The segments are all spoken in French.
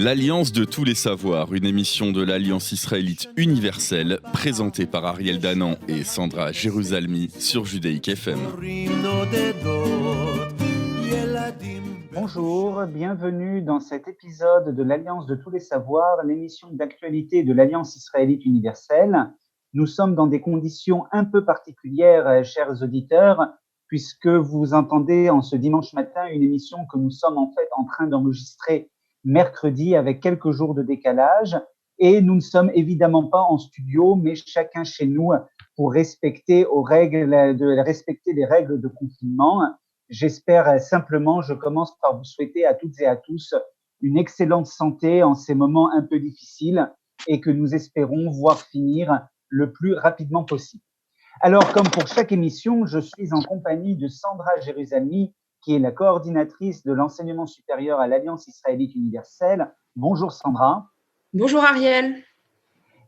L'Alliance de tous les savoirs, une émission de l'Alliance israélite universelle, présentée par Ariel Danan et Sandra Jérusalemi sur Judaïk FM. Bonjour, bienvenue dans cet épisode de l'Alliance de tous les savoirs, l'émission d'actualité de l'Alliance israélite universelle. Nous sommes dans des conditions un peu particulières, chers auditeurs, puisque vous entendez en ce dimanche matin une émission que nous sommes en fait en train d'enregistrer mercredi avec quelques jours de décalage. Et nous ne sommes évidemment pas en studio, mais chacun chez nous pour respecter les règles de confinement. J'espère simplement, je commence par vous souhaiter à toutes et à tous une excellente santé en ces moments un peu difficiles et que nous espérons voir finir le plus rapidement possible. Alors, comme pour chaque émission, je suis en compagnie de Sandra Jérusalemi, qui est la coordinatrice de l'enseignement supérieur à l'Alliance israélite universelle. Bonjour Sandra. Bonjour Ariel.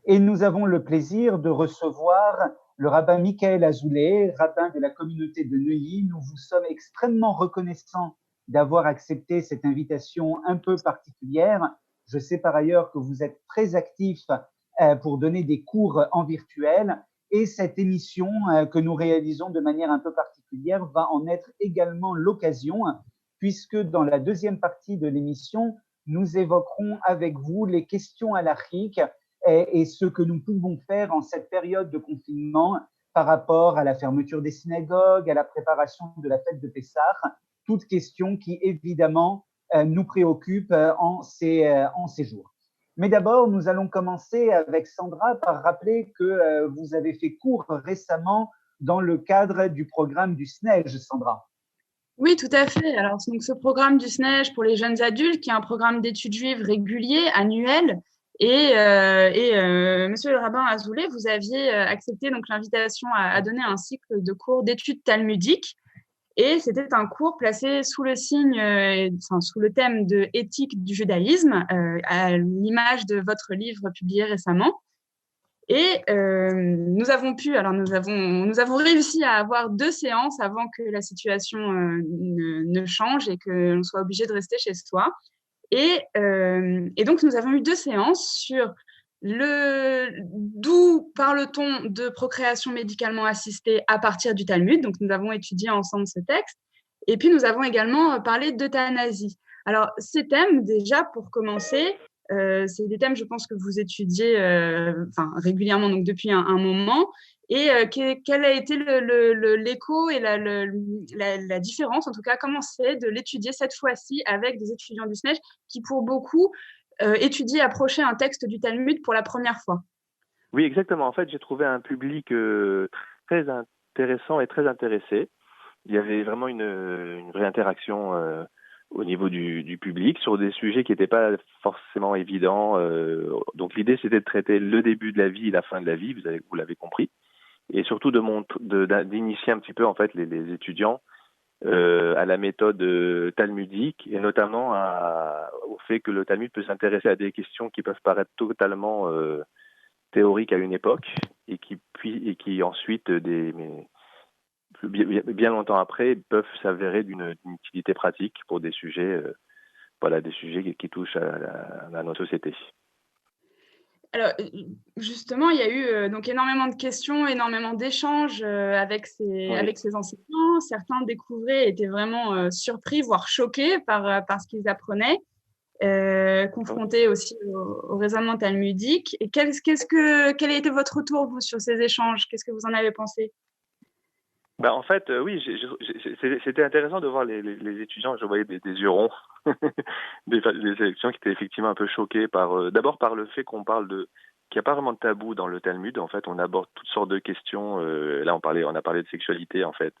Et nous avons le plaisir de recevoir le rabbin Michael Azoulay, rabbin de la communauté de Neuilly. Nous vous sommes extrêmement reconnaissants d'avoir accepté cette invitation un peu particulière. Je sais par ailleurs que vous êtes très actif pour donner des cours en virtuel et cette émission que nous réalisons de manière un peu particulière va en être également l'occasion puisque dans la deuxième partie de l'émission, nous évoquerons avec vous les questions halachiques et ce que nous pouvons faire en cette période de confinement par rapport à la fermeture des synagogues, à la préparation de la fête de Pessah, toutes questions qui évidemment nous préoccupent en ces jours. Mais d'abord, nous allons commencer avec Sandra par rappeler que vous avez fait cours récemment dans le cadre du programme du SNEJ, Sandra. Oui, tout à fait. Alors, donc, ce programme du SNEJ pour les jeunes adultes, qui est un programme d'études juives régulier, annuel, et Monsieur le rabbin Azoulay, vous aviez accepté donc l'invitation à donner un cycle de cours d'études talmudiques. Et c'était un cours placé sous le signe, sous le thème de éthique du judaïsme, à l'image de votre livre publié récemment. Et nous avons réussi à avoir 2 séances avant que la situation ne change et que l'on soit obligé de rester chez soi. Et donc, nous avons eu 2 séances sur d'où parle-t-on de procréation médicalement assistée à partir du Talmud. Donc, nous avons étudié ensemble ce texte. Et puis, nous avons également parlé d'euthanasie. Alors, ces thèmes, déjà, pour commencer, c'est des thèmes, je pense, que vous étudiez régulièrement, donc depuis un moment. Et quel a été l'écho et la différence, en tout cas, comment c'est de l'étudier cette fois-ci avec des étudiants du SNEJ qui, pour beaucoup, étudient, approcher un texte du Talmud pour la première fois? Oui, exactement. En fait, j'ai trouvé un public très intéressant et très intéressé. Il y avait vraiment une vraie interaction au niveau du public sur des sujets qui n'étaient pas forcément évidents. Donc l'idée, c'était de traiter le début de la vie et la fin de la vie, vous l'avez compris, et surtout d'initier un petit peu en fait les étudiants à la méthode talmudique et notamment au fait que le Talmud peut s'intéresser à des questions qui peuvent paraître totalement théoriques à une époque et qui ensuite bien longtemps après peuvent s'avérer d'une utilité pratique pour des sujets des sujets qui touchent à notre société. Alors, justement, il y a eu donc énormément de questions, énormément d'échanges avec ces enseignants. Certains découvraient, étaient vraiment surpris, voire choqués par ce qu'ils apprenaient, confrontés aussi au raisonnement talmudique. Et quel a été votre retour, vous, sur ces échanges? Qu'est-ce que vous en avez pensé? En fait, oui, c'était intéressant de voir les étudiants. Je voyais des yeux ronds, des étudiants qui étaient effectivement un peu choqués d'abord par le fait qu'il n'y a pas vraiment de tabou dans le Talmud. En fait, on aborde toutes sortes de questions. Là, on a parlé de sexualité, en fait,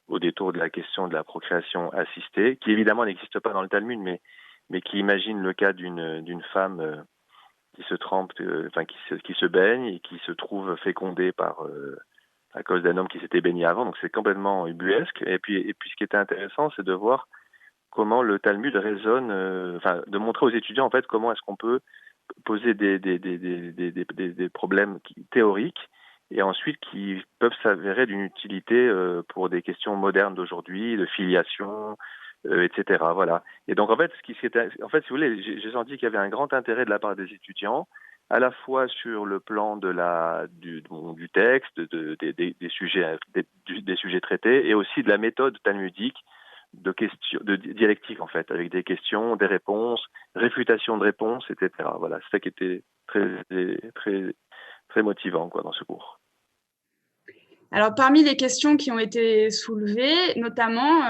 au détour de la question de la procréation assistée, qui évidemment n'existe pas dans le Talmud, mais qui imagine le cas d'une femme qui se trempe, qui se baigne et qui se trouve fécondée à cause d'un homme qui s'était baigné avant, donc c'est complètement ubuesque. Et puis ce qui était intéressant, c'est de voir comment le Talmud résonne, de montrer aux étudiants en fait comment est-ce qu'on peut poser des problèmes théoriques et ensuite qui peuvent s'avérer d'une utilité pour des questions modernes d'aujourd'hui, de filiation, etc. Voilà. Et donc en fait, si vous voulez, j'ai senti qu'il y avait un grand intérêt de la part des étudiants, à la fois sur le plan du texte, des sujets traités, et aussi de la méthode talmudique, de dialectique en fait, avec des questions, des réponses, réfutation de réponses, etc. Voilà, c'est ça qui était très très très motivant dans ce cours. Alors, parmi les questions qui ont été soulevées, notamment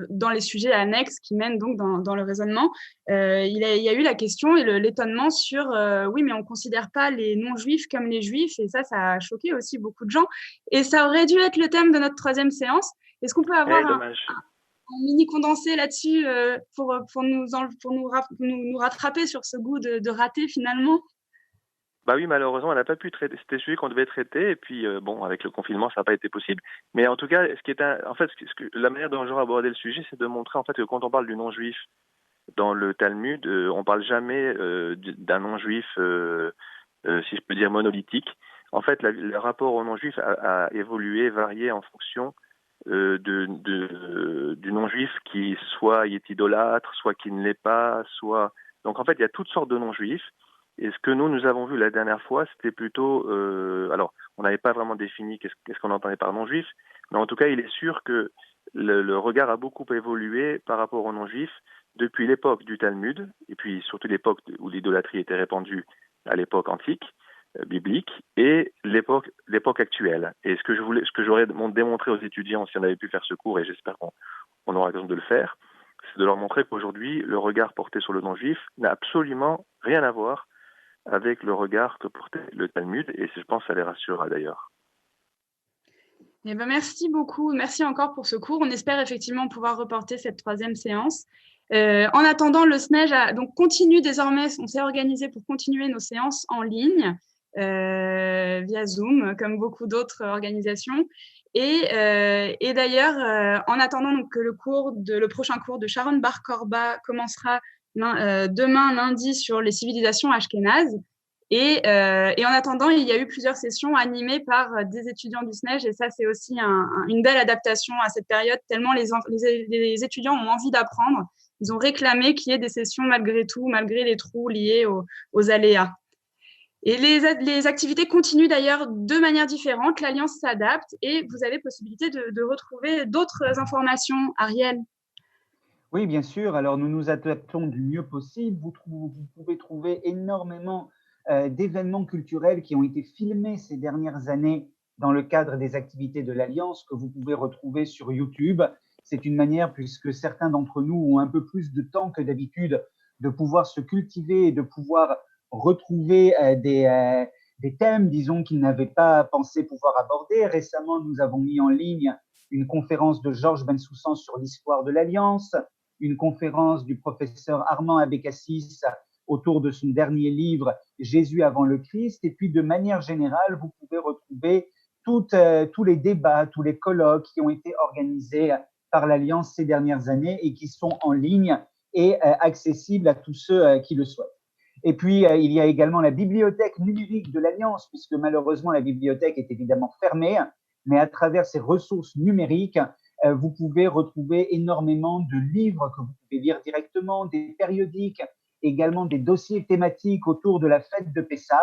dans les sujets annexes qui mènent donc dans le raisonnement, il y a eu la question et l'étonnement sur oui, mais on ne considère pas les non-juifs comme les juifs, et ça a choqué aussi beaucoup de gens. Et ça aurait dû être le thème de notre 3e séance. Est-ce qu'on peut avoir un mini condensé là-dessus pour nous rattraper sur ce goût de rater finalement? Bah oui, malheureusement, elle n'a pas pu traiter. C'était celui qu'on devait traiter, et puis avec le confinement, ça n'a pas été possible. Mais en tout cas, la manière dont j'aurais abordé le sujet, c'est de montrer en fait que quand on parle du non-juif dans le Talmud, on parle jamais d'un non-juif, si je peux dire, monolithique. En fait, le rapport au non-juif a évolué, varié en fonction du non-juif qui soit est idolâtre, soit qui ne l'est pas, soit. Donc en fait, il y a toutes sortes de non-juifs. Et ce que nous avons vu la dernière fois, c'était plutôt... alors, on n'avait pas vraiment défini qu'est-ce qu'on entendait par non-juif, mais en tout cas, il est sûr que le regard a beaucoup évolué par rapport aux non-juifs depuis l'époque du Talmud, et puis surtout l'époque où l'idolâtrie était répandue à l'époque antique, biblique, et l'époque actuelle. Et ce que j'aurais démontré aux étudiants, si on avait pu faire ce cours, et j'espère qu'on aura l'occasion de le faire, c'est de leur montrer qu'aujourd'hui, le regard porté sur le non-juif n'a absolument rien à voir avec le regard que portait le Talmud, et je pense que ça les rassurera d'ailleurs. Eh ben, merci beaucoup. Merci encore pour ce cours. On espère effectivement pouvoir reporter cette 3e séance. En attendant, le SNEJ continue désormais, on s'est organisé pour continuer nos séances en ligne via Zoom, comme beaucoup d'autres organisations. Et d'ailleurs, en attendant donc, que le prochain cours de Sharon Bar Korba commencera demain, lundi, sur les civilisations ashkénazes. Et en attendant, il y a eu plusieurs sessions animées par des étudiants du SNEJ, et ça, c'est aussi une belle adaptation à cette période, tellement les étudiants ont envie d'apprendre. Ils ont réclamé qu'il y ait des sessions malgré tout, malgré les trous liés aux aléas. Et les activités continuent d'ailleurs de manière différente. L'Alliance s'adapte et vous avez possibilité de retrouver d'autres informations, Ariel. Oui, bien sûr. Alors, nous nous adaptons du mieux possible. Vous pouvez trouver énormément d'événements culturels qui ont été filmés ces dernières années dans le cadre des activités de l'Alliance que vous pouvez retrouver sur YouTube. C'est une manière, puisque certains d'entre nous ont un peu plus de temps que d'habitude, de pouvoir se cultiver et de pouvoir retrouver des thèmes, disons, qu'ils n'avaient pas pensé pouvoir aborder. Récemment, nous avons mis en ligne une conférence de Georges Bensoussan sur l'histoire de l'Alliance, une conférence du professeur Armand Abécassis autour de son dernier livre « Jésus avant le Christ ». Et puis, de manière générale, vous pouvez retrouver tous les débats, tous les colloques qui ont été organisés par l'Alliance ces dernières années et qui sont en ligne et accessibles à tous ceux qui le souhaitent. Et puis, il y a également la bibliothèque numérique de l'Alliance, puisque malheureusement, la bibliothèque est évidemment fermée, mais à travers ces ressources numériques, vous pouvez retrouver énormément de livres que vous pouvez lire directement, des périodiques, également des dossiers thématiques autour de la fête de Pessah.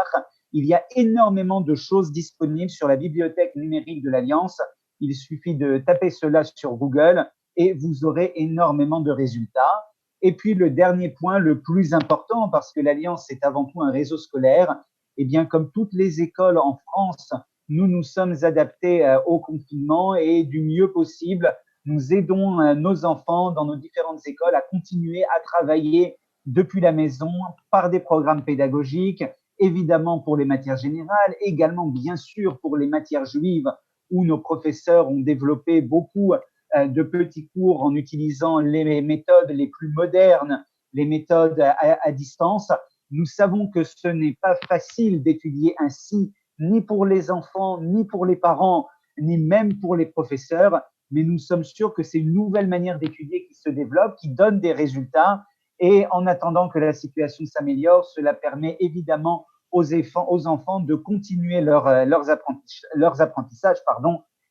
Il y a énormément de choses disponibles sur la bibliothèque numérique de l'Alliance. Il suffit de taper cela sur Google et vous aurez énormément de résultats. Et puis, le dernier point, le plus important, parce que l'Alliance est avant tout un réseau scolaire, eh bien, comme toutes les écoles en France, nous nous sommes adaptés au confinement et du mieux possible, nous aidons nos enfants dans nos différentes écoles à continuer à travailler depuis la maison par des programmes pédagogiques, évidemment pour les matières générales, également bien sûr pour les matières juives où nos professeurs ont développé beaucoup de petits cours en utilisant les méthodes les plus modernes, les méthodes à distance. Nous savons que ce n'est pas facile d'étudier ainsi, ni pour les enfants, ni pour les parents, ni même pour les professeurs, mais nous sommes sûrs que c'est une nouvelle manière d'étudier qui se développe, qui donne des résultats. Et en attendant que la situation s'améliore, cela permet évidemment aux enfants de continuer leurs apprentissages,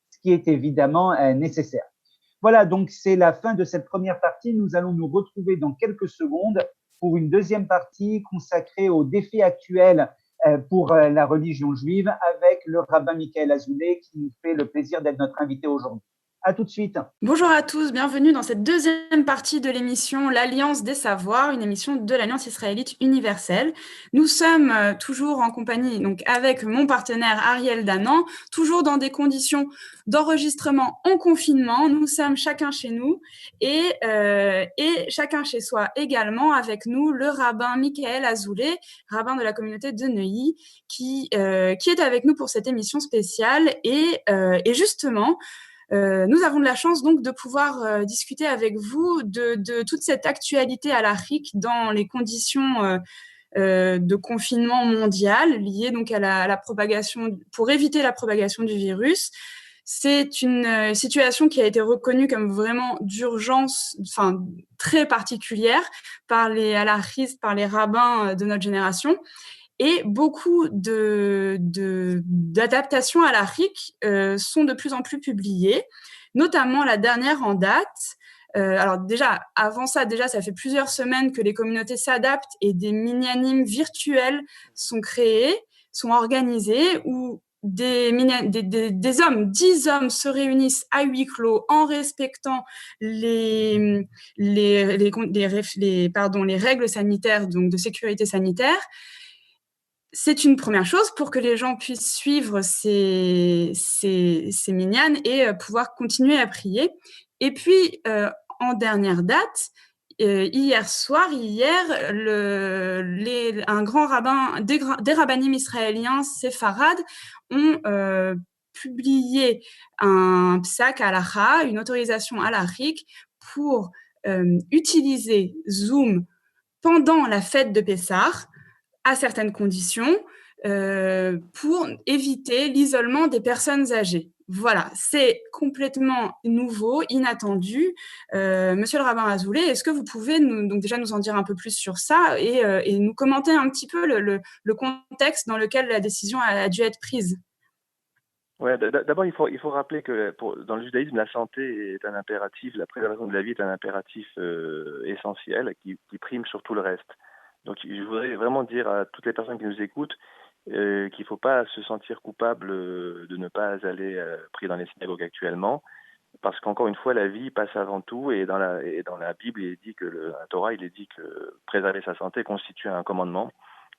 ce qui est évidemment nécessaire. Voilà, donc c'est la fin de cette première partie. Nous allons nous retrouver dans quelques secondes pour une deuxième partie consacrée aux défis actuels pour la religion juive avec le rabbin Michael Azoulay qui nous fait le plaisir d'être notre invité aujourd'hui. À tout de suite. Bonjour à tous, bienvenue dans cette deuxième partie de l'émission L'Alliance des Savoirs, une émission de l'Alliance israélite universelle. Nous sommes toujours en compagnie donc avec mon partenaire Ariel Danan, toujours dans des conditions d'enregistrement en confinement. Nous sommes chacun chez nous et chacun chez soi également avec nous le rabbin Michael Azoulay, rabbin de la communauté de Neuilly, qui est avec nous pour cette émission spéciale et justement, nous avons de la chance donc de pouvoir discuter avec vous de toute cette actualité halachique dans les conditions de confinement mondial liées donc à la propagation, pour éviter la propagation du virus. C'est une situation qui a été reconnue comme vraiment d'urgence, enfin très particulière par les halachistes, par les rabbins de notre génération. Et beaucoup d'adaptations halachiques sont de plus en plus publiées, notamment la dernière en date. Alors déjà, avant ça, ça fait plusieurs semaines que les communautés s'adaptent et des minyanim virtuels sont créés, sont organisés, où des hommes, 10 hommes se réunissent à huis clos en respectant les règles sanitaires, donc de sécurité sanitaire. C'est une première chose pour que les gens puissent suivre ces minyanes et pouvoir continuer à prier. Et puis, en dernière date, hier, un grand rabbin, des rabbinim israéliens séfarades ont publié un psak halacha, une autorisation halachique pour utiliser Zoom pendant la fête de Pessah, à certaines conditions, pour éviter l'isolement des personnes âgées. Voilà, c'est complètement nouveau, inattendu. Monsieur le rabbin Azoulay, est-ce que vous pouvez nous en dire un peu plus sur ça et nous commenter un petit peu le contexte dans lequel la décision a dû être prise? Ouais, d'abord, il faut rappeler que dans le judaïsme, la santé est un impératif, la préservation de la vie est un impératif essentiel qui prime sur tout le reste. Donc, je voudrais vraiment dire à toutes les personnes qui nous écoutent qu'il ne faut pas se sentir coupable de ne pas aller prier dans les synagogues actuellement, parce qu'encore une fois, la vie passe avant tout, et dans la Bible, il est dit que la Torah, il est dit que préserver sa santé constitue un commandement.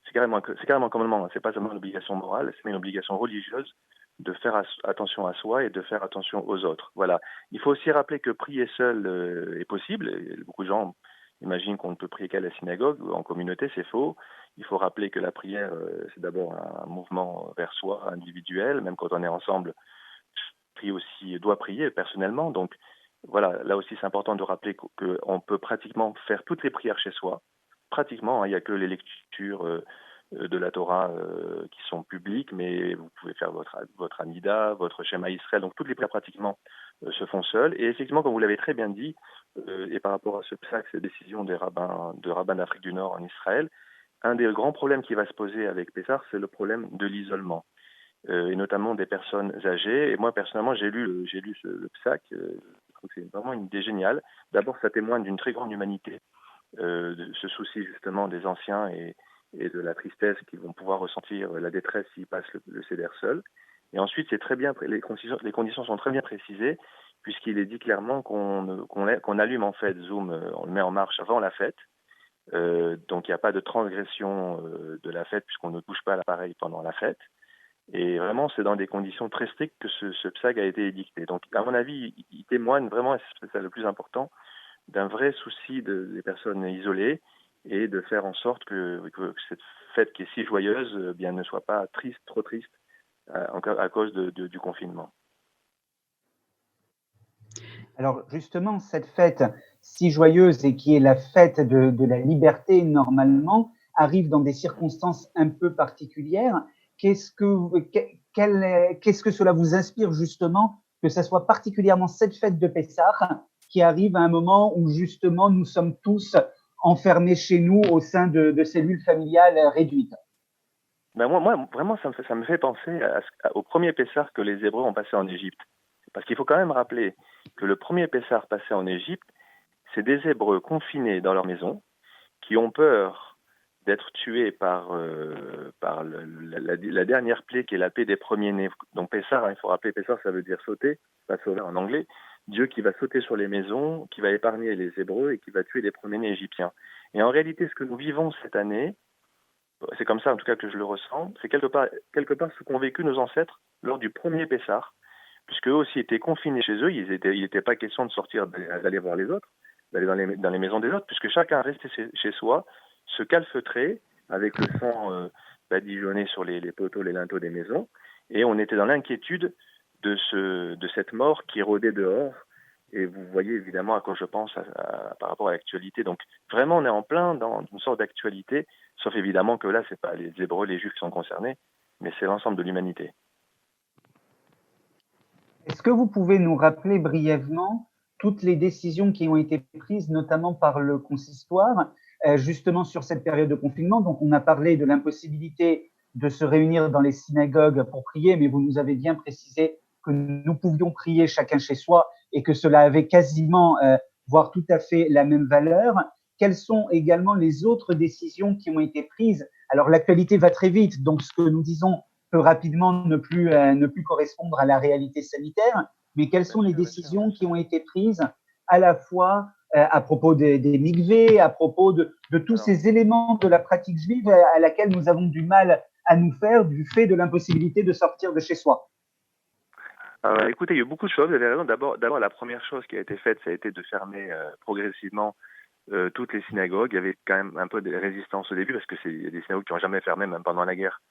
C'est carrément un commandement, c'est pas seulement une obligation morale, c'est une obligation religieuse de faire attention à soi et de faire attention aux autres. Voilà. Il faut aussi rappeler que prier seul est possible. Et beaucoup de gens imaginent qu'on ne peut prier qu'à la synagogue ou en communauté, c'est faux. Il faut rappeler que la prière, c'est d'abord un mouvement vers soi, individuel. Même quand on est ensemble, doit prier personnellement. Donc voilà, là aussi c'est important de rappeler qu'on peut pratiquement faire toutes les prières chez soi. Pratiquement, il n'y a que les lectures de la Torah qui sont publiques, mais vous pouvez faire votre Amida, votre Shema Israël, donc toutes les prières pratiquement se font seules. Et effectivement, comme vous l'avez très bien dit, et par rapport à ce psak, cette décision des rabbins d'Afrique du Nord en Israël, un des grands problèmes qui va se poser avec Pessah, c'est le problème de l'isolement, et notamment des personnes âgées. Et moi, personnellement, j'ai lu le psak, je trouve que c'est vraiment une idée géniale. D'abord, ça témoigne d'une très grande humanité, de ce souci justement des anciens et de la tristesse qu'ils vont pouvoir ressentir, la détresse s'ils passent le Seder seul. Et ensuite, c'est très bien, les conditions sont très bien précisées, puisqu'il est dit clairement qu'on allume en fait Zoom, on le met en marche avant la fête. Donc il n'y a pas de transgression de la fête, puisqu'on ne touche pas à l'appareil pendant la fête. Et vraiment, c'est dans des conditions très strictes que ce psak a été édicté. Donc, à mon avis, il témoigne vraiment, et c'est ça le plus important, d'un vrai souci des personnes isolées, et de faire en sorte que cette fête qui est si joyeuse ne soit pas triste, trop triste, à cause du confinement. Alors justement, cette fête si joyeuse et qui est la fête de la liberté normalement, arrive dans des circonstances un peu particulières. Qu'est-ce que cela vous inspire justement que ce soit particulièrement cette fête de Pessah qui arrive à un moment où justement nous sommes tous enfermés chez nous au sein de cellules familiales réduites? Moi, vraiment, ça me fait penser au premier Pessah que les Hébreux ont passé en Égypte. Parce qu'il faut quand même rappeler que le premier Pessah passé en Égypte, c'est des Hébreux confinés dans leur maison qui ont peur d'être tués par la dernière plaie qui est la plaie des premiers-nés. Donc Pessah, il faut rappeler, Pessah, ça veut dire sauter, Passover en anglais. Dieu qui va sauter sur les maisons, qui va épargner les Hébreux et qui va tuer les premiers-nés égyptiens. Et en réalité, ce que nous vivons cette année, c'est comme ça en tout cas que je le ressens, c'est quelque part ce qu'ont vécu nos ancêtres lors du premier Pessah, puisque eux aussi étaient confinés chez eux, il n'était pas question de sortir, d'aller voir les autres, d'aller dans les maisons des autres, puisque chacun restait chez soi, se calfeutrait avec le sang badigeonné sur les poteaux, les linteaux des maisons, et on était dans l'inquiétude de cette mort qui rôdait dehors. Et vous voyez évidemment à quoi je pense par rapport à l'actualité. Donc vraiment, on est en plein dans une sorte d'actualité, sauf évidemment que là, c'est pas les Hébreux, les Juifs qui sont concernés, mais c'est l'ensemble de l'humanité. Est-ce que vous pouvez nous rappeler brièvement toutes les décisions qui ont été prises, notamment par le consistoire, justement sur cette période de confinement? Donc, on a parlé de l'impossibilité de se réunir dans les synagogues pour prier, mais vous nous avez bien précisé que nous pouvions prier chacun chez soi et que cela avait quasiment, voire tout à fait la même valeur. Quelles sont également les autres décisions qui ont été prises? Alors, l'actualité va très vite, donc ce que nous disons peut rapidement ne plus correspondre à la réalité sanitaire, mais quelles sont les décisions qui ont été prises à la fois à propos des mikvés, à propos de tous ces éléments de la pratique juive à laquelle nous avons du mal à nous faire du fait de l'impossibilité de sortir de chez soi? Écoutez, il y a eu beaucoup de choses. Vous avez raison. D'abord, la première chose qui a été faite, ça a été de fermer progressivement toutes les synagogues. Il y avait quand même un peu de résistance au début parce que il y a des synagogues qui n'ont jamais fermé, même pendant la guerre,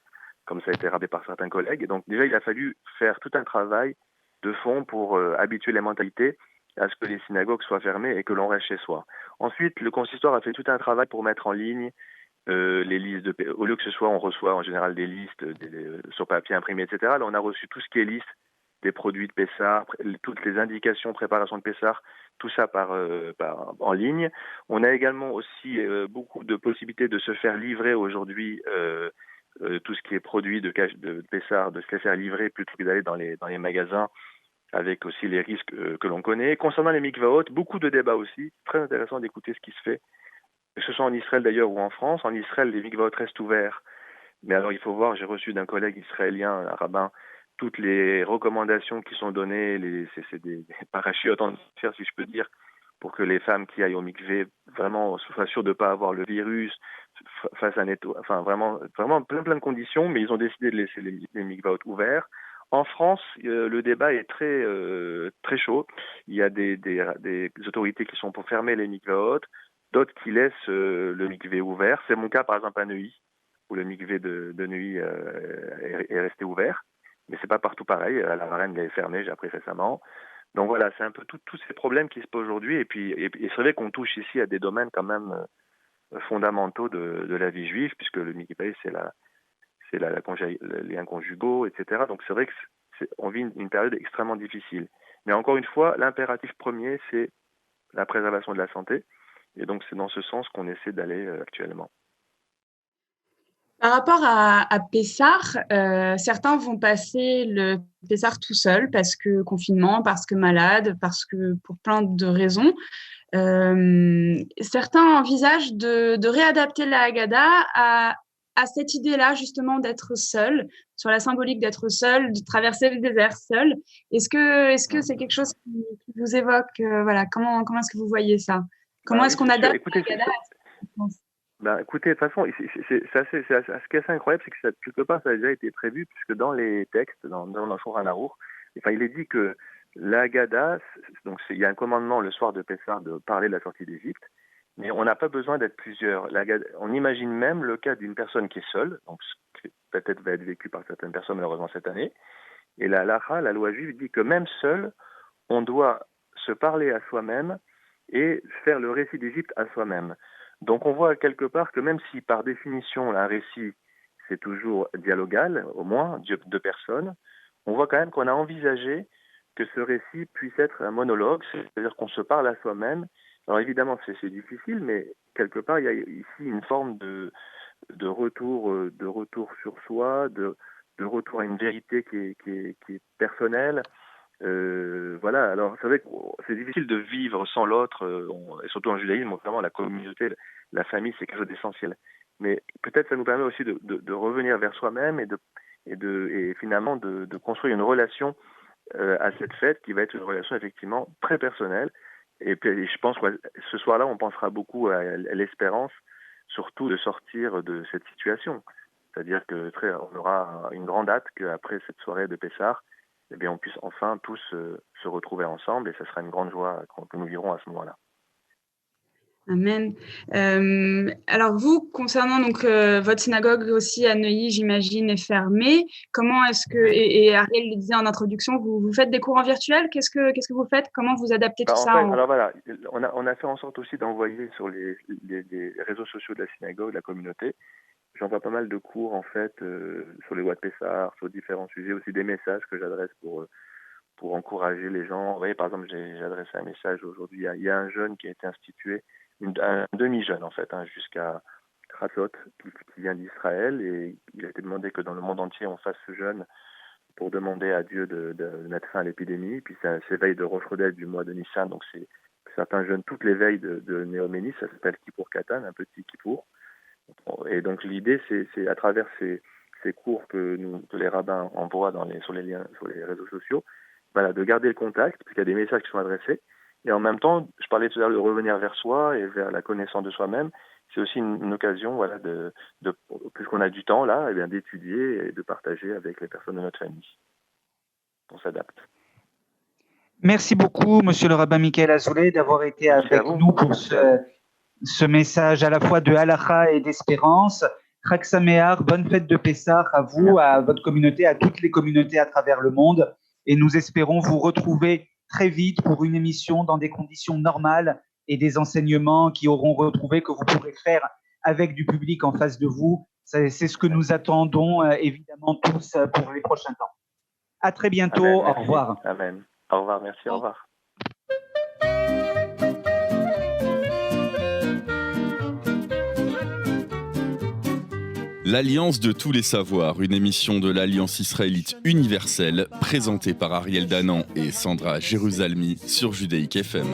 comme ça a été rappelé par certains collègues. Et donc déjà, il a fallu faire tout un travail de fond pour habituer les mentalités à ce que les synagogues soient fermées et que l'on reste chez soi. Ensuite, le consistoire a fait tout un travail pour mettre en ligne les listes au lieu que ce soit, on reçoit en général des listes sur papier imprimé, etc. Là, on a reçu tout ce qui est liste des produits de Pessah, toutes les indications préparation de Pessah, tout ça en ligne. On a également aussi beaucoup de possibilités de se faire livrer aujourd'hui tout ce qui est produit de Pessah, de se les faire livrer plutôt que d'aller dans les magasins, avec aussi les risques que l'on connaît. Concernant les mikvaot, beaucoup de débats aussi, très intéressant d'écouter ce qui se fait, que ce soit en Israël d'ailleurs ou en France. En Israël, les mikvaot restent ouverts, mais alors il faut voir, j'ai reçu d'un collègue israélien, un rabbin, toutes les recommandations qui sont données, c'est des parachutes en fer, si je peux dire, pour que les femmes qui aillent au mikvé vraiment soient sûres de ne pas avoir le virus, face à enfin vraiment plein de conditions, mais ils ont décidé de laisser les mikvaot ouverts. En France, le débat est très chaud. Il y a des autorités qui sont pour fermer les mikvaot, d'autres qui laissent le mikvé ouvert. C'est mon cas par exemple à Neuilly, où le mikvé de Neuilly est resté ouvert. Mais c'est pas partout pareil. La Varenne est fermée, j'ai appris récemment. Donc voilà, c'est un peu tous ces problèmes qui se posent aujourd'hui. Et c'est vrai qu'on touche ici à des domaines quand même fondamentaux de la vie juive, puisque le mikvé, c'est les liens conjugaux, etc. Donc c'est vrai qu'on vit une période extrêmement difficile. Mais encore une fois, l'impératif premier, c'est la préservation de la santé. Et donc c'est dans ce sens qu'on essaie d'aller actuellement. Par rapport à Pessah, certains vont passer le Pessah tout seul parce que confinement, parce que malade, parce que pour plein de raisons. Certains envisagent de réadapter la Haggadah à cette idée-là justement d'être seul, sur la symbolique d'être seul, de traverser le désert seul. Est-ce que c'est quelque chose qui vous évoque voilà, comment est-ce que vous voyez ça? Comment est-ce qu'on adapte la Haggadah à cette écoutez, de toute façon, ce qui est assez incroyable, c'est que quelque part, ça a déjà été prévu, puisque dans les textes, dans le Shulchan Aruch, il est dit que la Haggadah, donc il y a un commandement le soir de Pessah de parler de la sortie d'Égypte, mais on n'a pas besoin d'être plusieurs. On imagine même le cas d'une personne qui est seule, donc ce qui peut-être va être vécu par certaines personnes malheureusement cette année, et la loi juive, dit que même seul, on doit se parler à soi-même et faire le récit d'Égypte à soi-même. Donc on voit quelque part que même si par définition un récit c'est toujours dialogal, au moins deux personnes, on voit quand même qu'on a envisagé que ce récit puisse être un monologue, c'est-à-dire qu'on se parle à soi-même. Alors évidemment c'est difficile, mais quelque part il y a ici une forme de retour sur soi, de retour à une vérité qui est personnelle, Voilà, alors c'est vrai que c'est difficile de vivre sans l'autre, et surtout en judaïsme, vraiment la communauté, la famille, c'est quelque chose d'essentiel. Mais peut-être ça nous permet aussi de revenir vers soi-même et finalement de construire une relation à cette fête qui va être une relation effectivement très personnelle. Et puis je pense que ce soir-là, on pensera beaucoup à l'espérance, surtout de sortir de cette situation. C'est-à-dire que on aura une grande hâte qu'après cette soirée de Pessah, eh bien, on puisse enfin tous se retrouver ensemble, et ce sera une grande joie que nous vivrons à ce moment-là. Amen. Alors vous, concernant donc votre synagogue aussi à Neuilly, j'imagine, est fermée. Comment est-ce que, et Ariel le disait en introduction, vous faites des cours en virtuel? Qu'est-ce que vous faites? Comment vous adaptez tout ça? Alors voilà, on a fait en sorte aussi d'envoyer sur les réseaux sociaux de la synagogue, de la communauté. J'envoie pas mal de cours en fait sur les lois de Pessah, sur différents sujets, aussi des messages que j'adresse pour encourager les gens. Vous voyez, par exemple, j'ai adressé un message aujourd'hui. Il y a un jeune qui a été institué, un demi-jeune en fait, jusqu'à Kratzot, qui vient d'Israël, et il a été demandé que dans le monde entier on fasse ce jeûne pour demander à Dieu de mettre fin à l'épidémie. Puis c'est veille de Rosh Chodesh du mois de Nissan, donc c'est certains jeûnes toutes les veilles de Néoménie, ça s'appelle Kippour Katan, un petit Kippour. Et donc l'idée, c'est à travers ces cours que les rabbins envoient sur les réseaux sociaux, voilà, de garder le contact, puisqu'il y a des messages qui sont adressés. Et en même temps, je parlais tout à l'heure de revenir vers soi et vers la connaissance de soi-même. C'est aussi une occasion, voilà, puisqu'on a du temps là, eh bien, d'étudier et de partager avec les personnes de notre famille. On s'adapte. Merci beaucoup, Monsieur le rabbin Michael Azoulay, d'avoir été avec nous pour ce message à la fois de halakha et d'espérance. Chag Sameach, bonne fête de Pessah à vous, à votre communauté, à toutes les communautés à travers le monde. Et nous espérons vous retrouver très vite pour une émission dans des conditions normales et des enseignements qui auront retrouvé, que vous pourrez faire avec du public en face de vous. C'est ce que nous attendons évidemment tous pour les prochains temps. À très bientôt. Amen, au revoir. Amen. Au revoir, merci, au revoir. L'Alliance de tous les savoirs, une émission de l'Alliance israélite universelle, présentée par Ariel Danan et Sandra Jérusalemi sur Judaïk FM.